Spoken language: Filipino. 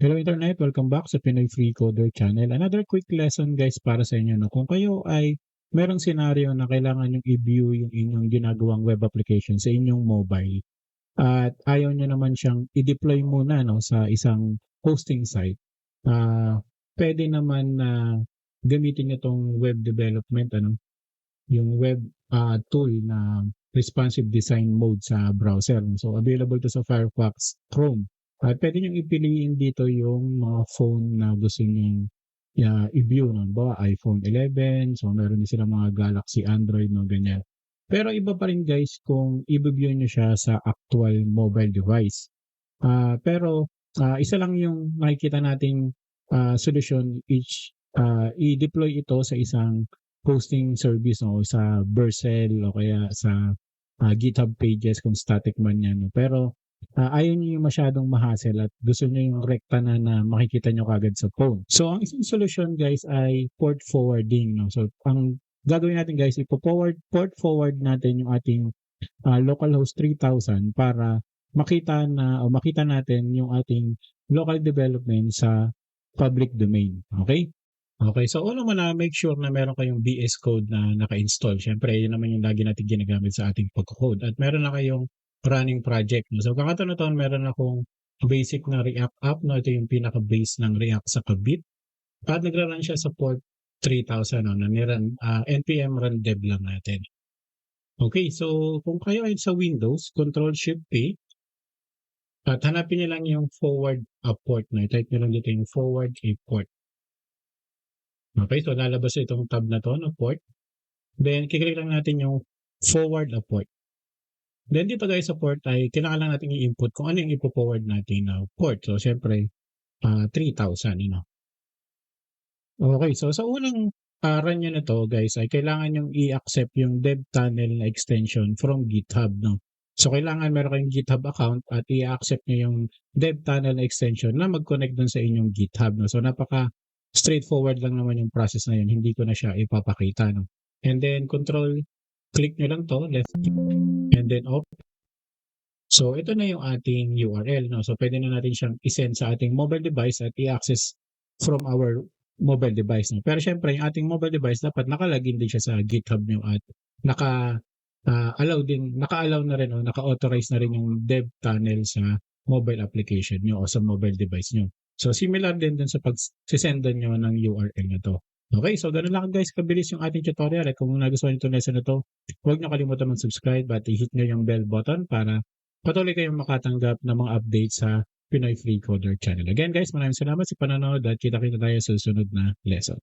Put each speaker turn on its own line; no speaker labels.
Hello Internet, welcome back sa Pinoy Free Coder Channel. Another quick lesson guys para sa inyo. No? Kung kayo ay merong senaryo na kailangan yung i-view yung inyong ginagawang web application sa inyong mobile at ayaw nyo naman siyang i-deploy muna no, sa isang hosting site, pwede naman na gamitin nyo itong web development, yung web tool na responsive design mode sa browser. So available to sa Firefox, Chrome. At pwede nyo ipiliin dito yung mga phone na gusto nyo i-view. No? Bawa iPhone 11, so meron din silang mga Galaxy, Android, no, ganyan. Pero iba pa rin guys kung i-view nyo siya sa actual mobile device. Pero isa lang yung makikita nating solution i-deploy ito sa isang hosting service no, sa Vercel o kaya sa GitHub pages kung static man yan. No? Pero ayaw nyo yung masyadong mahassle at gusto nyo yung rekta na makikita nyo kagad sa phone. So ang isang solution guys ay port forwarding. No? So ang gagawin natin guys, port forward natin yung ating localhost 3000 para makita natin yung ating local development sa public domain. Okay? Okay, so una mo na make sure na meron kayong VS Code na naka-install. Siyempre, yun naman yung lagi natin ginagamit sa ating pag-code. At meron na kayong running project. So kakataon meron akong basic na React app. No? Ito yung pinaka-base ng React sa Kabit. At nagra-run siya sa port 3000. No? npm run dev lang natin. Okay, so kung kayo ay sa Windows, Control-Shift-P, at hanapin niyo lang yung forward a port na. I-type niyo lang dito yung forward a port. Okay, so lalabas itong tab na to, no, port. Then, kiklik lang natin yung forward a port. Then, dito guys sa port ay kailangan lang natin i-input kung ano yung ipo-forward natin na port. So, syempre, 3000, you know. Okay, so sa unang run nyo na to guys ay kailangan yung i-accept yung dev tunnel na extension from GitHub. No? So kailangan meron kayong GitHub account at i-accept nyo yung dev tunnel na extension na mag-connect dun sa inyong GitHub. No? So napaka straightforward lang naman yung process na yun. Hindi ko na siya ipapakita. No? And then click nyo lang to, left click, and then open. So ito na yung ating URL. No? So pwede na natin siyang isend sa ating mobile device at i-access from our mobile device. No? Pero syempre, yung ating mobile device dapat naka-login din siya sa GitHub nyo at naka-allow na rin o naka-authorize na rin yung dev tunnel sa mobile application nyo o sa mobile device nyo. So similar din dun sa pag-sendan nyo ng URL na to. Okay, so ganun lang guys, kabilis yung ating tutorial. Kung nagustuhan nyo itong lesson na to, huwag nyo kalimutan mag-subscribe at i-hit nyo yung bell button para patuloy kayong makatanggap ng mga updates sa Pinoy Free Coder Channel. Again guys, maraming salamat sa panonood at kita-kita tayo sa susunod na lesson.